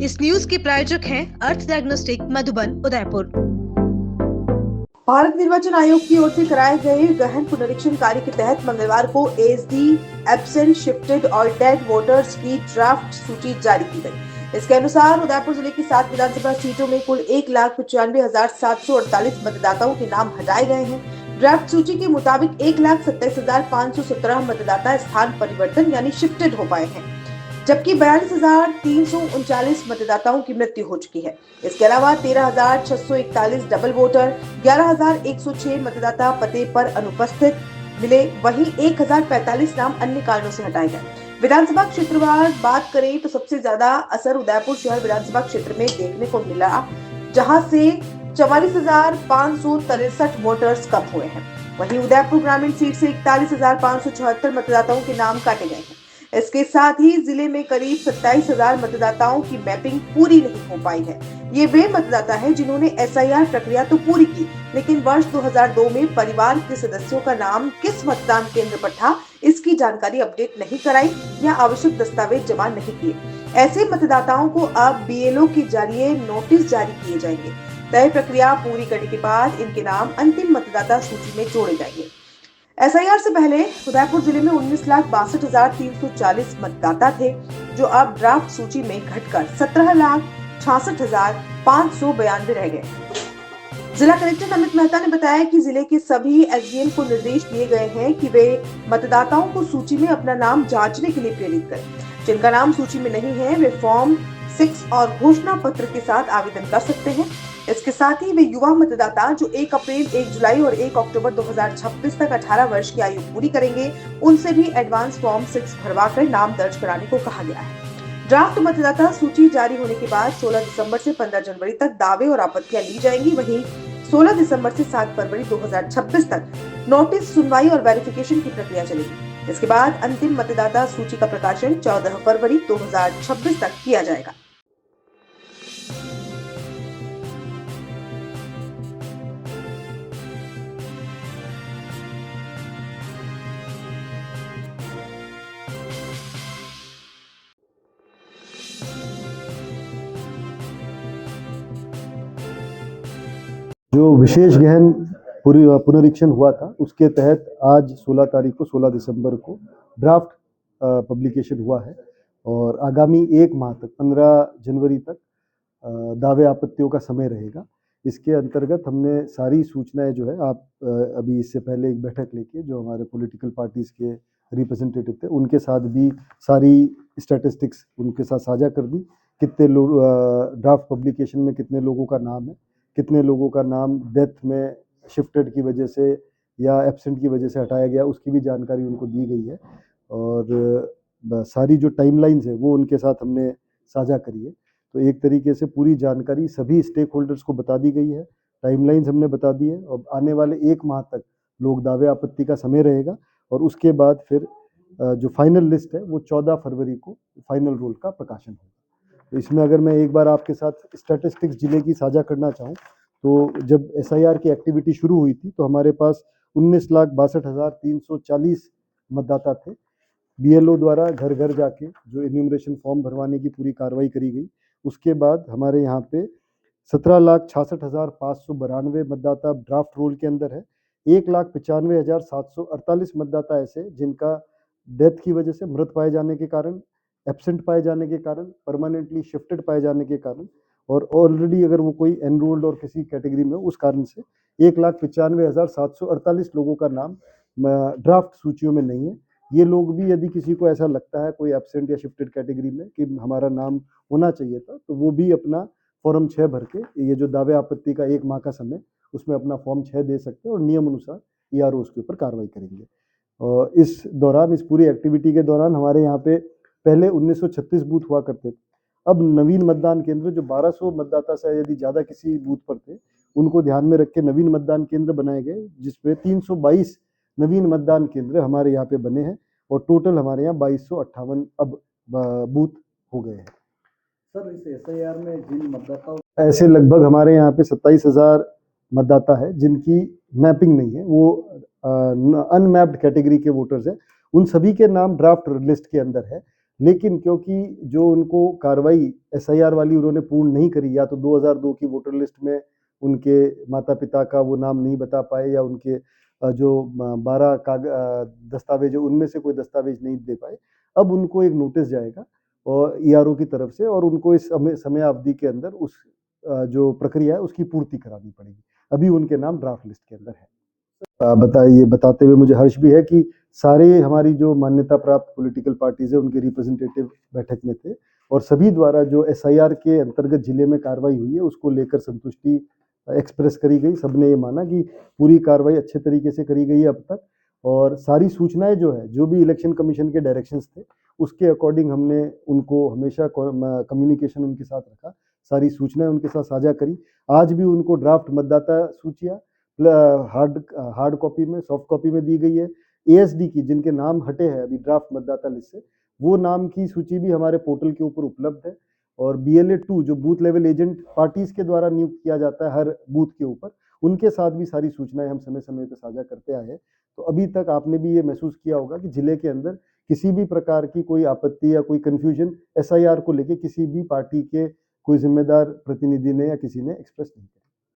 इस न्यूज के प्रायोजक हैं अर्थ डायग्नोस्टिक मधुबन उदयपुर। भारत निर्वाचन आयोग की ओर से कराए गए गहन पुनरीक्षण कार्य के तहत मंगलवार को एसडी, एब्सेंट, शिफ्टेड और डेड वोटर्स की ड्राफ्ट सूची जारी की गई। इसके अनुसार उदयपुर जिले की 7 विधानसभा सीटों में कुल 1,95,748 मतदाताओं के नाम हटाए गए हैं। ड्राफ्ट सूची के मुताबिक 1,27,517 मतदाता स्थान परिवर्तन यानी शिफ्टेड हो पाए हैं, जबकि 42,339 मतदाताओं की मृत्यु हो चुकी है। इसके अलावा 13,641 डबल वोटर, 11,106 मतदाता पते पर अनुपस्थित मिले। वहीं 1,045 नाम अन्य कारणों से हटाए गए। विधानसभा क्षेत्रवार बात करें तो सबसे ज्यादा असर उदयपुर शहर विधानसभा क्षेत्र में देखने को मिला, जहां से 44,563 वोटर्स कम हुए हैं। वहीं उदयपुर ग्रामीण सीट से 41,574 मतदाताओं के नाम काटे गए हैं। इसके साथ ही जिले में करीब 27,000 मतदाताओं की मैपिंग पूरी नहीं हो पाई है। ये वे मतदाता हैं जिन्होंने एसआईआर प्रक्रिया तो पूरी की, लेकिन वर्ष 2002 में परिवार के सदस्यों का नाम किस मतदान केंद्र पर था, इसकी जानकारी अपडेट नहीं कराई या आवश्यक दस्तावेज जमा नहीं किए। ऐसे मतदाताओं को अब बीएलओ के जरिए नोटिस जारी किए जाएंगे। तय प्रक्रिया पूरी करने के बाद इनके नाम अंतिम मतदाता सूची में जोड़े जाएंगे। एसआईआर से पहले उदयपुर जिले में 19,62,340 मतदाता थे, जो अब ड्राफ्ट सूची में घटकर 17,66,592 रह गए। जिला कलेक्टर अमित मेहता ने बताया कि जिले के सभी एसडीएम को निर्देश दिए गए हैं कि वे मतदाताओं को सूची में अपना नाम जांचने के लिए प्रेरित करें। जिनका नाम सूची में नहीं है, वे फॉर्म 6 और घोषणा पत्र के साथ आवेदन कर सकते हैं। इसके साथ ही वे युवा मतदाता जो 1 अप्रैल, 1 जुलाई और 1 अक्टूबर 2026 तक 18 वर्ष की आयु पूरी करेंगे, उनसे भी एडवांस फॉर्म 6 भरवाकर नाम दर्ज कराने को कहा गया है। ड्राफ्ट मतदाता सूची जारी होने के बाद 16 दिसंबर से 15 जनवरी तक दावे और आपत्तियां ली जाएंगी। वहीं 16 दिसंबर से 7 फरवरी 2026 तक नोटिस, सुनवाई और वेरिफिकेशन की प्रक्रिया चलेगी। इसके बाद अंतिम मतदाता सूची का प्रकाशन 14 फरवरी 2026 तक किया जाएगा। जो विशेष गहन पुनरीक्षण हुआ था, उसके तहत आज 16 तारीख को 16 दिसंबर को ड्राफ्ट पब्लिकेशन हुआ है और आगामी 1 माह तक 15 जनवरी तक दावे आपत्तियों का समय रहेगा। इसके अंतर्गत हमने सारी सूचनाएं जो है, आप अभी इससे पहले एक बैठक लेके जो हमारे पॉलिटिकल पार्टीज के रिप्रेजेंटेटिव थे उनके साथ भी सारी स्टैटिस्टिक्स उनके साथ साझा कर दी। कितने लोग ड्राफ्ट पब्लिकेशन में कितने लोगों का नाम है, कितने लोगों का नाम डेथ में शिफ्टेड की वजह से या एब्सेंट की वजह से हटाया गया, उसकी भी जानकारी उनको दी गई है। और सारी जो टाइमलाइंस है वो उनके साथ हमने साझा करी है। तो एक तरीके से पूरी जानकारी सभी स्टेक होल्डर्स को बता दी गई है, टाइमलाइंस हमने बता दी है। और आने वाले 1 माह तक लोग दावे आपत्ति का समय रहेगा और उसके बाद फिर जो फाइनल लिस्ट है वो 14 फरवरी को फाइनल रोल का प्रकाशन होगा। तो इसमें अगर मैं एक बार आपके साथ स्टैटिस्टिक्स जिले की साझा करना चाहूँ, तो जब एसआईआर की एक्टिविटी शुरू हुई थी तो हमारे पास 19,62,340 मतदाता थे। बीएलओ द्वारा घर घर जाके जो इन्यूमरेशन फॉर्म भरवाने की पूरी कार्रवाई करी गई। उसके बाद हमारे यहाँ पे 17,66,592 मतदाता ड्राफ्ट रोल के अंदर है। 1,95,748 मतदाता ऐसे जिनका डेथ की वजह से, मृत पाए जाने के कारण, एब्सेंट पाए जाने के कारण, परमानेंटली शिफ्टेड पाए जाने के कारण और ऑलरेडी अगर वो कोई एनरोल्ड और किसी कैटेगरी में उस कारण से 1,95,748 लोगों का नाम ड्राफ्ट सूचियों में नहीं है। ये लोग भी, यदि किसी को ऐसा लगता है कोई एब्सेंट या शिफ्टेड कैटेगरी में कि हमारा नाम होना चाहिए था, तो वो भी अपना फॉर्म 6 भर के, ये जो दावे आपत्ति का 1 माह का समय, उसमें अपना फॉर्म 6 दे सकते हैं और नियम अनुसार ईआरओ उसके ऊपर कार्रवाई करेंगे। और इस दौरान, इस पूरी एक्टिविटी के दौरान हमारे यहाँ पे पहले 1936 बूथ हुआ करते थे। अब नवीन मतदान केंद्र जो 1200 मतदाता से यदि ज़्यादा किसी बूथ पर थे, उनको ध्यान में रख के नवीन मतदान केंद्र बनाए गए, जिसपे 322 नवीन मतदान केंद्र हमारे यहाँ पे बने हैं और टोटल हमारे यहाँ 2258 अब बूथ हो गए हैं। सर, इस एसआईआर में जिन मतदाताओं, ऐसे लगभग हमारे यहाँ पे 27,000 मतदाता है जिनकी मैपिंग नहीं है, वो अनमैप्ड कैटेगरी के वोटर्स हैं। उन सभी के नाम ड्राफ्ट लिस्ट के अंदर है, लेकिन क्योंकि जो उनको कार्रवाई एसआईआर वाली उन्होंने पूर्ण नहीं करी, या तो 2002 की वोटर लिस्ट में उनके माता पिता का वो नाम नहीं बता पाए, या उनके जो 12 दस्तावेज है उनमें से कोई दस्तावेज नहीं दे पाए, अब उनको एक नोटिस जाएगा और ईआरओ की तरफ से, और उनको इस समय अवधि के अंदर उस जो प्रक्रिया है उसकी पूर्ति करानी पड़ेगी। अभी उनके नाम ड्राफ्ट लिस्ट के अंदर है। ये बताते हुए मुझे हर्ष भी है कि सारे हमारी जो मान्यता प्राप्त पॉलिटिकल पार्टीज है उनके रिप्रेजेंटेटिव बैठक में थे, और सभी द्वारा जो एसआईआर के अंतर्गत जिले में कार्रवाई हुई है उसको लेकर संतुष्टि एक्सप्रेस करी गई। सबने ये माना कि पूरी कार्रवाई अच्छे तरीके से करी गई है अब तक, और सारी सूचनाएं जो है, जो भी इलेक्शन कमीशन के डायरेक्शंस थे उसके अकॉर्डिंग हमने उनको हमेशा कम्युनिकेशन उनके साथ रखा, सारी सूचनाएं उनके साथ साझा करी। आज भी उनको ड्राफ्ट मतदाता सूचियां हार्ड कॉपी में, सॉफ्ट कॉपी में दी गई है। एएसडी की जिनके नाम हटे हैं अभी ड्राफ्ट मतदाता लिस्ट से, वो नाम की सूची भी हमारे पोर्टल के ऊपर उपलब्ध है। और BLA 2 जो बूथ लेवल एजेंट पार्टीज के द्वारा नियुक्त किया जाता है हर बूथ के ऊपर, उनके साथ भी सारी सूचनाएं हम समय समय पर साझा करते आए हैं। तो अभी तक आपने भी ये महसूस किया होगा कि जिले के अंदर किसी भी प्रकार की कोई आपत्ति या कोई कंफ्यूजन एसआईआर को लेके किसी भी पार्टी के कोई जिम्मेदार प्रतिनिधि ने या किसी ने एक्सप्रेस नहीं किया।